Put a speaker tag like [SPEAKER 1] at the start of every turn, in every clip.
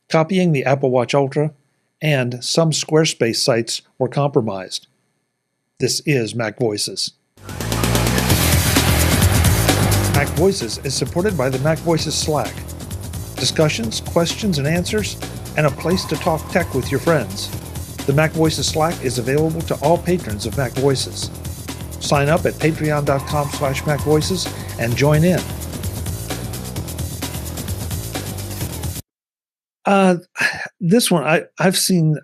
[SPEAKER 1] copying the Apple Watch Ultra, and some Squarespace sites were compromised. This is MacVoices. MacVoices is supported by the MacVoices Slack. Discussions, questions, and answers, and a place to talk tech with your friends. The MacVoices Slack is available to all patrons of MacVoices. Sign up at patreon.com/MacVoices and join in. This one, I've seen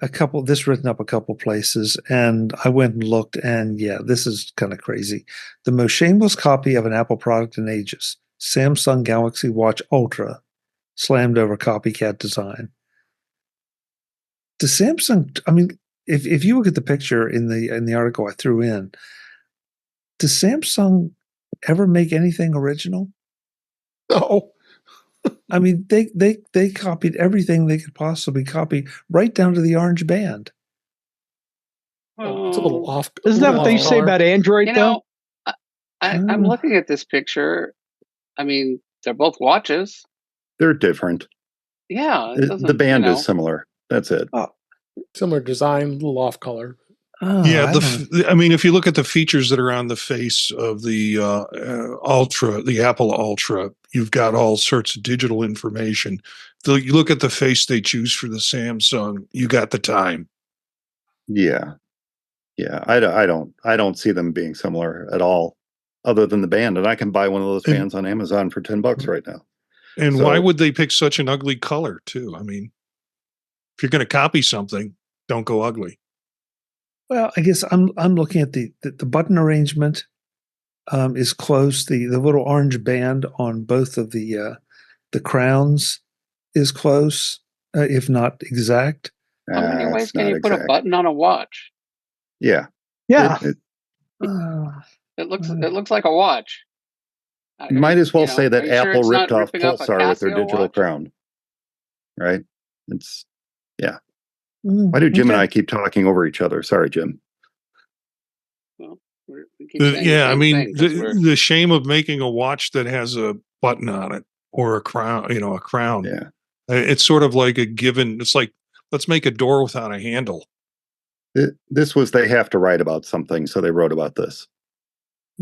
[SPEAKER 1] this written up a couple places, and I went and looked, and yeah, this is kind of crazy. The most shameless copy of an Apple product in ages. Samsung Galaxy Watch Ultra slammed over copycat design. Does Samsung, I mean, if you look at the picture in the article I threw in, does Samsung ever make anything original?
[SPEAKER 2] No.
[SPEAKER 1] I mean, they copied everything they could possibly copy, right down to the orange band.
[SPEAKER 2] It's a little off.
[SPEAKER 3] Isn't that what they say about Android, though?
[SPEAKER 4] I'm looking at this picture. I mean, they're both watches.
[SPEAKER 5] They're different.
[SPEAKER 4] Yeah.
[SPEAKER 5] The band is similar. That's it.
[SPEAKER 1] Oh.
[SPEAKER 2] Similar design, a little off color.
[SPEAKER 1] Oh,
[SPEAKER 6] yeah, I mean, if you look at the features that are on the face of the Ultra, the Apple Ultra, you've got all sorts of digital information. You look at the face they choose for the Samsung, you got the time.
[SPEAKER 5] Yeah, I don't see them being similar at all, other than the band. And I can buy one of those bands on Amazon for $10 right now.
[SPEAKER 6] And why would they pick such an ugly color too? I mean, if you're going to copy something, don't go ugly.
[SPEAKER 1] Well, I guess I'm looking at the button arrangement is close. The little orange band on both of the crowns is close, if not exact.
[SPEAKER 4] How many ways can you put a button on a watch?
[SPEAKER 5] Yeah.
[SPEAKER 3] Yeah.
[SPEAKER 4] It looks like a watch.
[SPEAKER 5] You might as well say that Apple ripped off Pulsar with their digital crown. Right? It's yeah. Why do Jim and I keep talking over each other? Sorry, Jim.
[SPEAKER 4] Well,
[SPEAKER 6] I mean, the shame of making a watch that has a button on it or a crown, a crown.
[SPEAKER 5] Yeah.
[SPEAKER 6] It's sort of like a given. It's like, let's make a door without a handle.
[SPEAKER 5] This was, they have to write about something, so they wrote about this.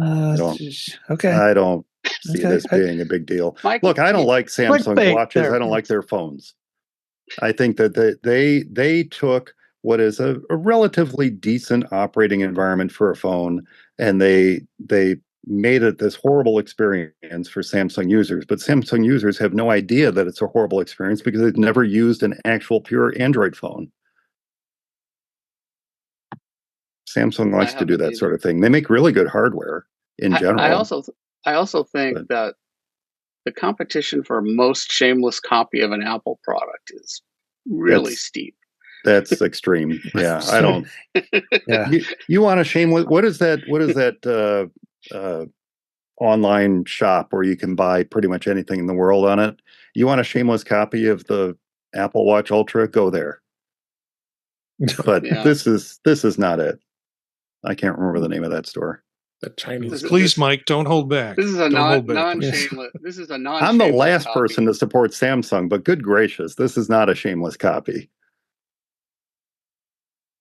[SPEAKER 1] Okay.
[SPEAKER 5] I don't see this being a big deal. Look, I don't like Samsung watches. I don't like their phones. I think that they took what is a relatively decent operating environment for a phone, and they made it this horrible experience for Samsung users. But Samsung users have no idea that it's a horrible experience because they've never used an actual pure Android phone. Samsung likes to do that sort of thing. They make really good hardware in general.
[SPEAKER 4] I also think that the competition for most shameless copy of an Apple product is really steep.
[SPEAKER 5] That's extreme. Yeah, I don't.
[SPEAKER 1] Yeah,
[SPEAKER 5] you want a shameless? What is that online shop where you can buy pretty much anything in the world on it? You want a shameless copy of the Apple Watch Ultra? Go there. But this is not it. I can't remember the name of that store.
[SPEAKER 2] The Chinese.
[SPEAKER 6] Please, Mike, don't hold back.
[SPEAKER 4] This is a non-shameless. This is a non.
[SPEAKER 5] I'm the last person to support Samsung, but good gracious, this is not a shameless copy.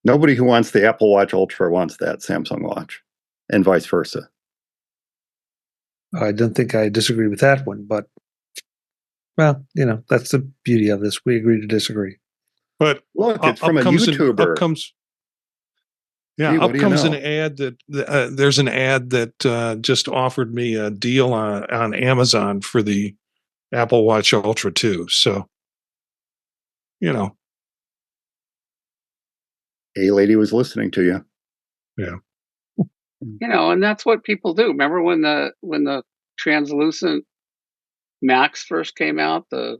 [SPEAKER 5] Nobody who wants the Apple Watch Ultra wants that Samsung watch, and vice versa.
[SPEAKER 1] I don't think I disagree with that one, but well, that's the beauty of this. We agree to disagree.
[SPEAKER 6] But
[SPEAKER 5] look, it's from a YouTuber.
[SPEAKER 6] Up comes an ad that there's an ad that just offered me a deal on Amazon for the Apple Watch Ultra 2. So,
[SPEAKER 5] A lady was listening to you.
[SPEAKER 6] Yeah.
[SPEAKER 4] And that's what people do. Remember when the translucent Max first came out, the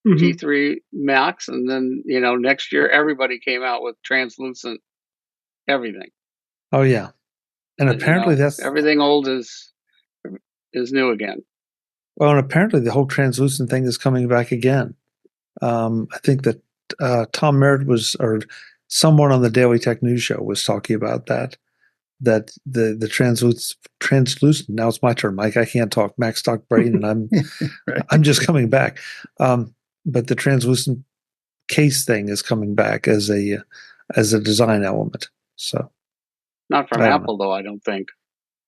[SPEAKER 4] G3 Max, and then next year everybody came out with translucent everything.
[SPEAKER 1] Oh yeah, and apparently that's
[SPEAKER 4] everything old is new again.
[SPEAKER 1] Well, and apparently the whole translucent thing is coming back again. I think that Tom Merritt or someone on the Daily Tech News Show was talking about that the translucent. Now it's my turn, Mike. I can't talk. Max talk brain, and I'm right. I'm just coming back. But the translucent case thing is coming back as a design element. So
[SPEAKER 4] not from Apple though, I don't think.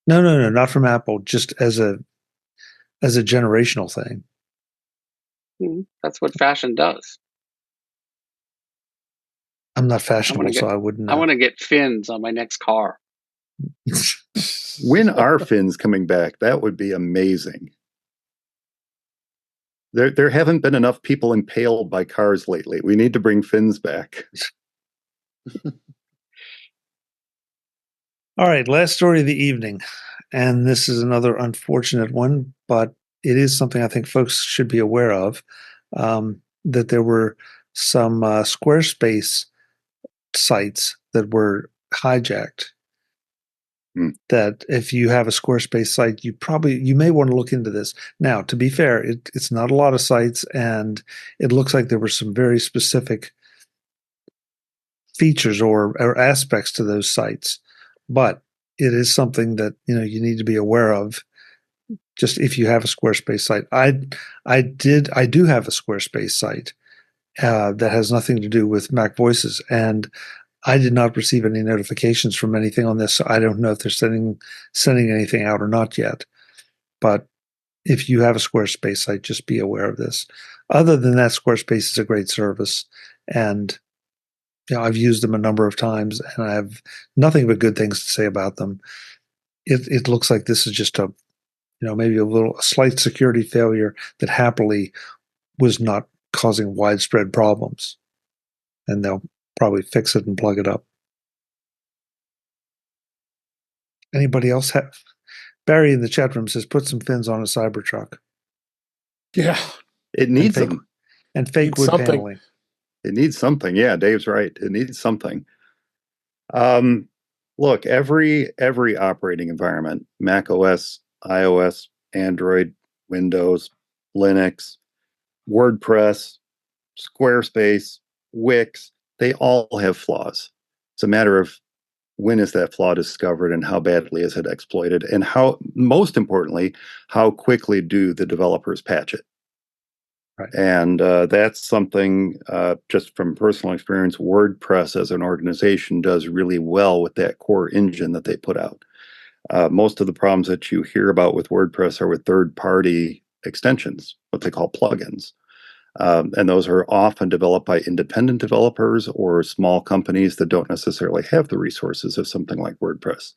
[SPEAKER 1] No, not from Apple. Just as a generational thing.
[SPEAKER 4] That's what fashion does.
[SPEAKER 1] I'm not fashionable, so I wouldn't.
[SPEAKER 4] I want to get fins on my next car.
[SPEAKER 5] When are fins coming back? That would be amazing. There haven't been enough people impaled by cars lately. We need to bring fins back.
[SPEAKER 1] All right, last story of the evening. And this is another unfortunate one, but it is something I think folks should be aware of, that there were some Squarespace sites that were hijacked. That if you have a Squarespace site, you may want to look into this. Now, to be fair, it's not a lot of sites, and it looks like there were some very specific features or aspects to those sites, but it is something that you need to be aware of. Just if you have a Squarespace site, I do have a Squarespace site that has nothing to do with MacVoices, and I did not receive any notifications from anything on this. So I don't know if they're sending anything out or not yet. But if you have a Squarespace site, just be aware of this. Other than that, Squarespace is a great service, and I've used them a number of times, and I have nothing but good things to say about them. It looks like this is just maybe a slight security failure that happily was not causing widespread problems, and they'll probably fix it and plug it up. Anybody else have? Barry in the chat room says, put some fins on a Cybertruck.
[SPEAKER 2] Yeah.
[SPEAKER 5] It needs them.
[SPEAKER 1] And fake wood paneling.
[SPEAKER 5] It needs something. Yeah, Dave's right. It needs something. Look, every operating environment, Mac OS, iOS, Android, Windows, Linux, WordPress, Squarespace, Wix, they all have flaws. It's a matter of when is that flaw discovered and how badly is it exploited, and how, most importantly, how quickly do the developers patch it.
[SPEAKER 1] Right.
[SPEAKER 5] And that's something, just from personal experience, WordPress as an organization does really well with that core engine that they put out. Most of the problems that you hear about with WordPress are with third-party extensions, what they call plugins. And those are often developed by independent developers or small companies that don't necessarily have the resources of something like WordPress.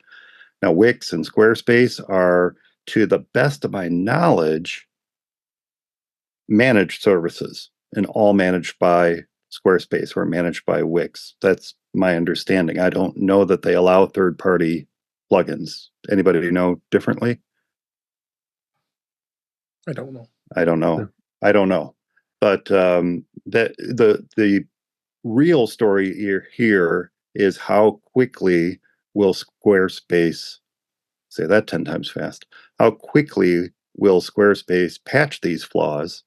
[SPEAKER 5] Now, Wix and Squarespace are, to the best of my knowledge, managed services, and all managed by Squarespace or managed by Wix. That's my understanding. I don't know that they allow third-party plugins. Anybody know differently?
[SPEAKER 2] I don't know.
[SPEAKER 5] I don't know. But the real story here is how quickly will Squarespace, say that 10 times fast, how quickly will Squarespace patch these flaws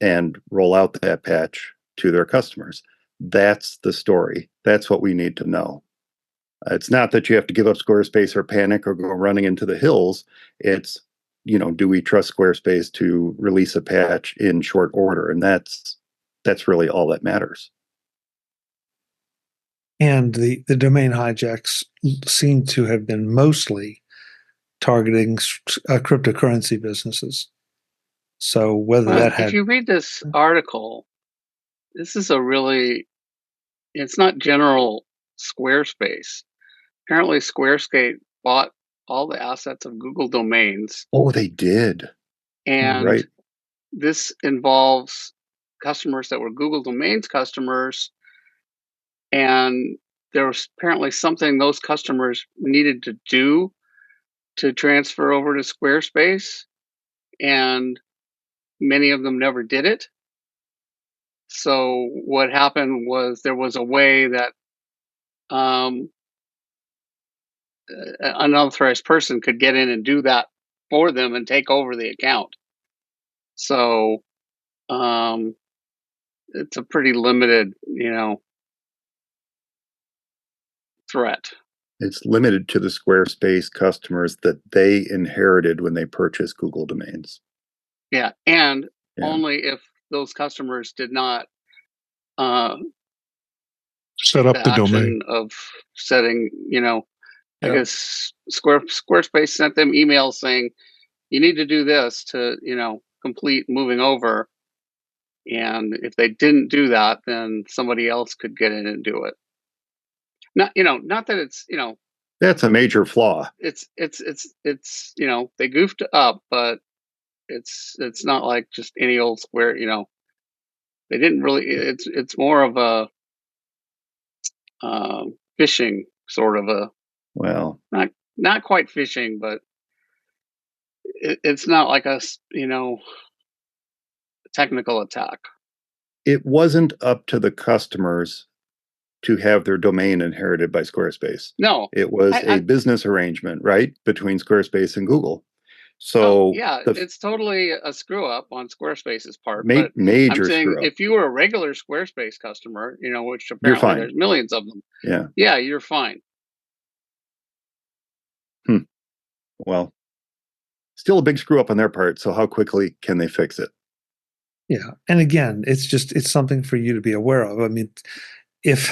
[SPEAKER 5] and roll out that patch to their customers? That's the story. That's what we need to know. It's not that you have to give up Squarespace or panic or go running into the hills. It's, do we trust Squarespace to release a patch in short order? And that's really all that matters.
[SPEAKER 1] And the domain hijacks seem to have been mostly targeting cryptocurrency businesses. So if
[SPEAKER 4] you read this article, this is it's not general Squarespace. Apparently Squarespace bought all the assets of Google domains.
[SPEAKER 5] Oh, they did.
[SPEAKER 4] And
[SPEAKER 5] right.
[SPEAKER 4] This involves customers that were Google domains customers. And there was apparently something those customers needed to do to transfer over to Squarespace. And many of them never did it. So what happened was there was a way that an unauthorized person could get in and do that for them and take over the account. So it's a pretty limited, threat.
[SPEAKER 5] It's limited to the Squarespace customers that they inherited when they purchased Google domains.
[SPEAKER 4] Yeah, and only if those customers did not
[SPEAKER 6] set up the domain
[SPEAKER 4] of setting, I guess Squarespace sent them emails saying, you need to do this to, complete moving over. And if they didn't do that, then somebody else could get in and do it. Not that it's,
[SPEAKER 5] that's a major flaw.
[SPEAKER 4] It's they goofed up, but it's not like just any old Square, they didn't really, it's more of a phishing sort of a,
[SPEAKER 5] well,
[SPEAKER 4] not quite phishing, but it's not like a, technical attack.
[SPEAKER 5] It wasn't up to the customers to have their domain inherited by Squarespace.
[SPEAKER 4] No.
[SPEAKER 5] It was a business arrangement, right, between Squarespace and Google. So
[SPEAKER 4] it's totally a screw up on Squarespace's part.
[SPEAKER 5] Major
[SPEAKER 4] I'm saying
[SPEAKER 5] screw up.
[SPEAKER 4] If you were a regular Squarespace customer, which apparently there's millions of them. Yeah, you're fine.
[SPEAKER 5] Well, still a big screw up on their part. So how quickly can they fix it?
[SPEAKER 1] Yeah. And again, it's something for you to be aware of. I mean, if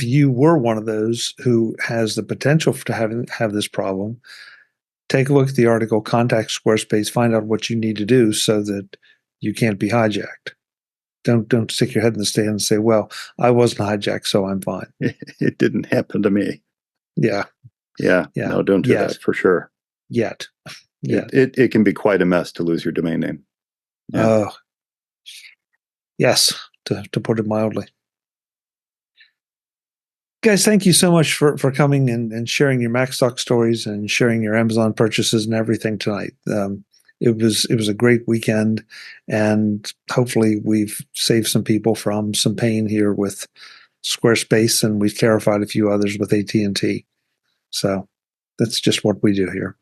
[SPEAKER 1] you were one of those who has the potential to have this problem, take a look at the article, contact Squarespace, find out what you need to do so that you can't be hijacked. Don't stick your head in the sand and say, well, I wasn't hijacked, so I'm fine.
[SPEAKER 5] It didn't happen to me.
[SPEAKER 1] Yeah.
[SPEAKER 5] No, don't do that for sure.
[SPEAKER 1] Yet.
[SPEAKER 5] It can be quite a mess to lose your domain name.
[SPEAKER 1] Yes, to put it mildly. Guys, thank you so much for coming and sharing your MacStock stories and sharing your Amazon purchases and everything tonight. It was a great weekend, and hopefully we've saved some people from some pain here with Squarespace, and we've terrified a few others with AT&T. So that's just what we do here.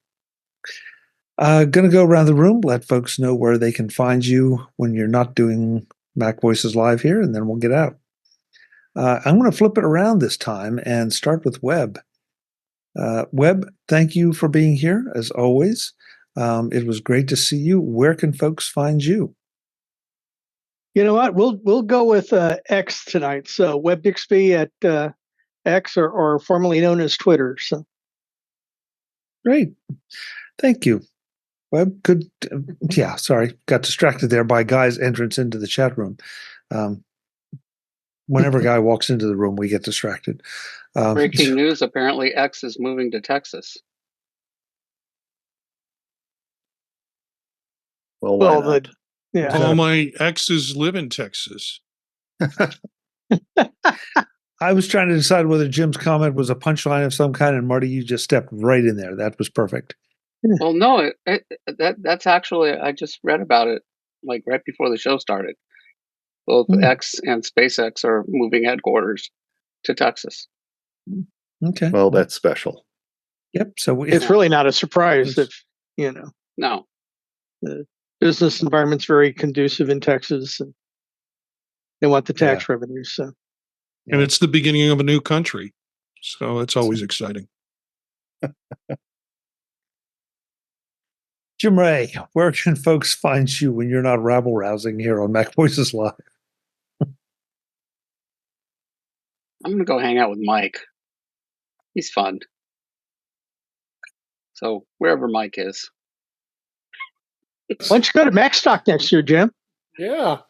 [SPEAKER 1] Going to go around the room, let folks know where they can find you when you're not doing Mac Voices Live here, and then we'll get out. I'm going to flip it around this time and start with Web. Web, thank you for being here, as always. It was great to see you. Where can folks find you?
[SPEAKER 3] You know what? We'll go with X tonight. So Web Bixby at X, or formerly known as Twitter. So
[SPEAKER 1] great, thank you. Web, sorry, got distracted there by Guy's entrance into the chat room. Whenever Guy walks into the room, we get distracted.
[SPEAKER 4] Breaking news, apparently X is moving to Texas.
[SPEAKER 5] Well,
[SPEAKER 6] all my exes live in Texas.
[SPEAKER 1] I was trying to decide whether Jim's comment was a punchline of some kind, and Marty, you just stepped right in there. That was perfect.
[SPEAKER 4] Well, no, that's actually, I just read about it like right before the show started. Both X and SpaceX are moving headquarters to Texas.
[SPEAKER 1] Okay.
[SPEAKER 5] Well, that's special.
[SPEAKER 1] Yep. So
[SPEAKER 3] it's really not a surprise if,
[SPEAKER 4] No.
[SPEAKER 3] The business environment's very conducive in Texas, and they want the tax revenues. So.
[SPEAKER 6] And it's the beginning of a new country. So it's always exciting.
[SPEAKER 1] Jim Ray, where can folks find you when you're not rabble-rousing here on Mac Voices Live?
[SPEAKER 4] I'm going to go hang out with Mike. He's fun. So wherever Mike is.
[SPEAKER 3] Why don't you go to MacStock next year, Jim?
[SPEAKER 2] Yeah.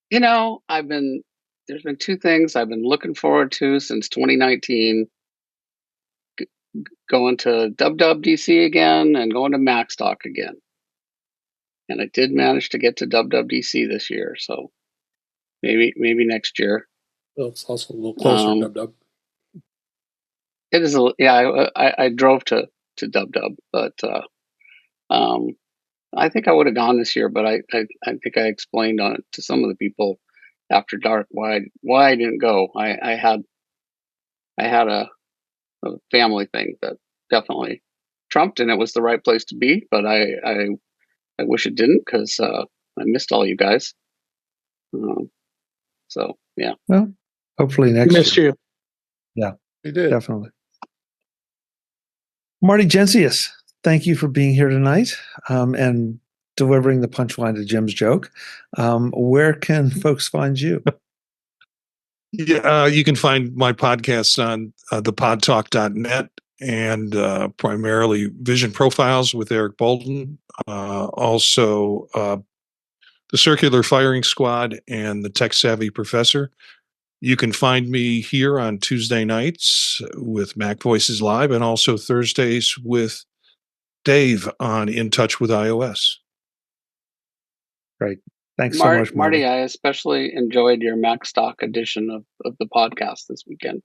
[SPEAKER 4] There's been two things I've been looking forward to since 2019. Going to WWDC again and going to MacStock again. And I did manage to get to WWDC this year, so maybe next year.
[SPEAKER 2] Well, it's also a little closer to DubDub.
[SPEAKER 4] It is I drove to DubDub, but I think I would have gone this year, but I think I explained on it to some of the people after dark why I didn't go. I had a family thing that definitely trumped, and it was the right place to be, but I wish it didn't, because I missed all you guys. So yeah.
[SPEAKER 1] Well, hopefully next year.
[SPEAKER 3] Missed you.
[SPEAKER 1] Yeah,
[SPEAKER 2] we did.
[SPEAKER 1] Definitely. Marty Jencius, thank you for being here tonight. And delivering the punchline to Jim's joke. Where can folks find you?
[SPEAKER 6] Yeah, you can find my podcasts on thepodtalk.net and primarily Vision Profiles with Eric Bolden. Also, the Circular Firing Squad and the Tech Savvy Professor. You can find me here on Tuesday nights with MacVoices Live and also Thursdays with Dave on In Touch with iOS.
[SPEAKER 1] Great. Thanks so much,
[SPEAKER 4] Marty. I especially enjoyed your Mac Stock edition of the podcast this weekend.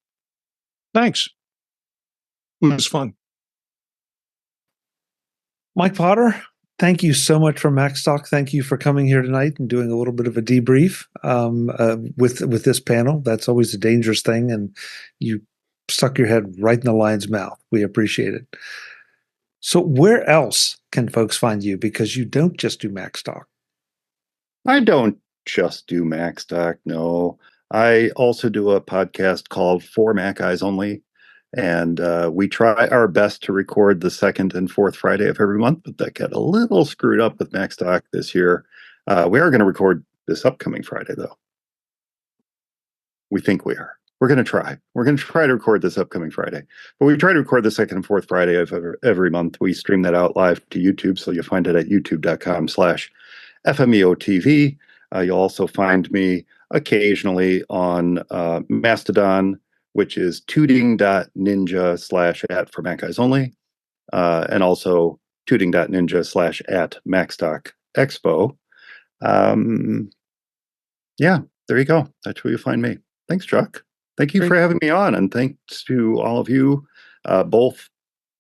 [SPEAKER 6] Thanks. It was fun.
[SPEAKER 1] Mike Potter, thank you so much for Mac Stock. Thank you for coming here tonight and doing a little bit of a debrief with this panel. That's always a dangerous thing, and you stuck your head right in the lion's mouth. We appreciate it. So where else can folks find you? Because you don't just do Mac Stock.
[SPEAKER 5] I don't just do Mac Stock, no. I also do a podcast called For Mac Eyes Only, and we try our best to record the second and fourth Friday of every month, but that got a little screwed up with Mac Stock this year. We are going to record this upcoming Friday, though. We think we are. We're going to try. We're going to try to record this upcoming Friday. But we try to record the second and fourth Friday of every month. We stream that out live to YouTube, so you'll find it at youtube.com/FMEOTV. You'll also find me occasionally on Mastodon, which is tooting.ninja/@ for Mac Eyes Only, and also tooting.ninja/@MacStockExpo. Yeah, there you go. That's where you find me. Thanks, Chuck. Thank you for having me on, and thanks to all of you, both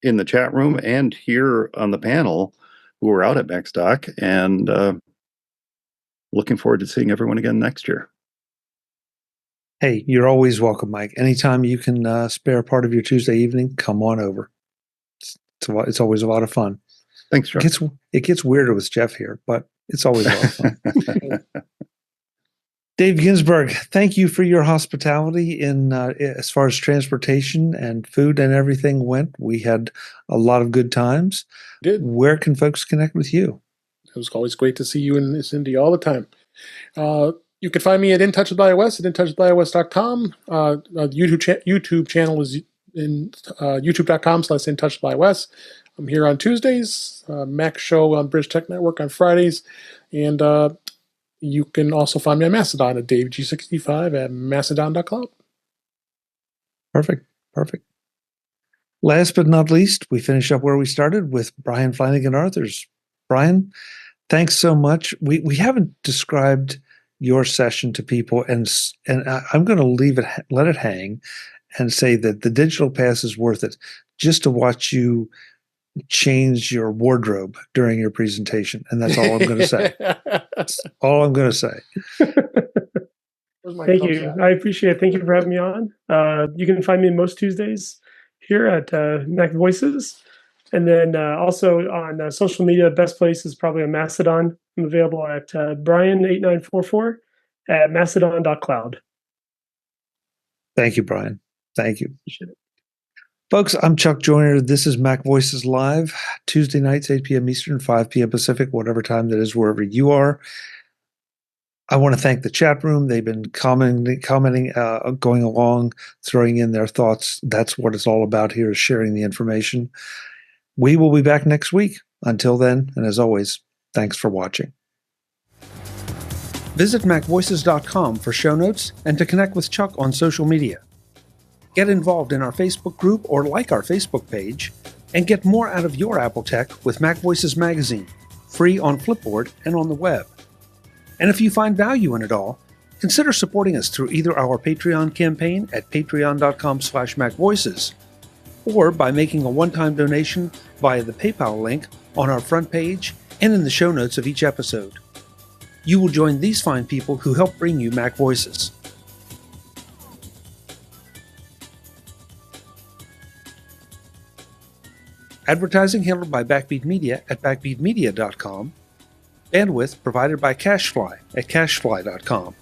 [SPEAKER 5] in the chat room and here on the panel, who are out at MacStock, and looking forward to seeing everyone again next year.
[SPEAKER 1] Hey, you're always welcome, Mike. Anytime you can spare part of your Tuesday evening, come on over. It's always a lot of fun.
[SPEAKER 5] Thanks, Chuck.
[SPEAKER 1] It gets weirder with Jeff here, but it's always a lot of fun. Dave Ginsburg, thank you for your hospitality in as far as transportation and food and everything went. We had a lot of good times.
[SPEAKER 2] Did.
[SPEAKER 1] Where can folks connect with you?
[SPEAKER 2] It was always great to see you and Cindy all the time. You can find me at In Touch with iOS at intouchwithios.com. YouTube channel is in youtube.com/In Touch with iOS. I'm here on Tuesdays, Mac Show on British Tech Network on Fridays, and you can also find me on Mastodon at DaveG65 at mastodon.cloud.
[SPEAKER 1] Perfect. Last but not least, we finish up where we started with Brian Flanigan-Arthurs. Brian, thanks so much. We haven't described your session to people, and I'm going to let it hang, and say that the digital pass is worth it just to watch you change your wardrobe during your presentation, and that's all I'm going to say. That's all I'm going to say.
[SPEAKER 7] Thank you. I appreciate it. Thank you for having me on. You can find me most Tuesdays here at Mac Voices. And then also on social media, best place is probably on Mastodon. I'm available at Brian8944 at mastodon.cloud.
[SPEAKER 1] Thank you, Brian. Thank you.
[SPEAKER 7] Appreciate it.
[SPEAKER 1] Folks, I'm Chuck Joyner. This is Mac Voices Live, Tuesday nights, 8 p.m. Eastern, 5 p.m. Pacific, whatever time that is, wherever you are. I want to thank the chat room. They've been commenting, going along, throwing in their thoughts. That's what it's all about here, is sharing the information. We will be back next week. Until then, and as always, thanks for watching. Visit MacVoices.com for show notes and to connect with Chuck on social media. Get involved in our Facebook group or like our Facebook page, and get more out of your Apple tech with Mac Voices Magazine, free on Flipboard and on the web. And if you find value in it all, consider supporting us through either our Patreon campaign at patreon.com/MacVoices, or by making a one-time donation via the PayPal link on our front page and in the show notes of each episode. You will join these fine people who help bring you Mac Voices. Advertising handled by Backbeat Media at backbeatmedia.com. Bandwidth provided by CacheFly at cachefly.com.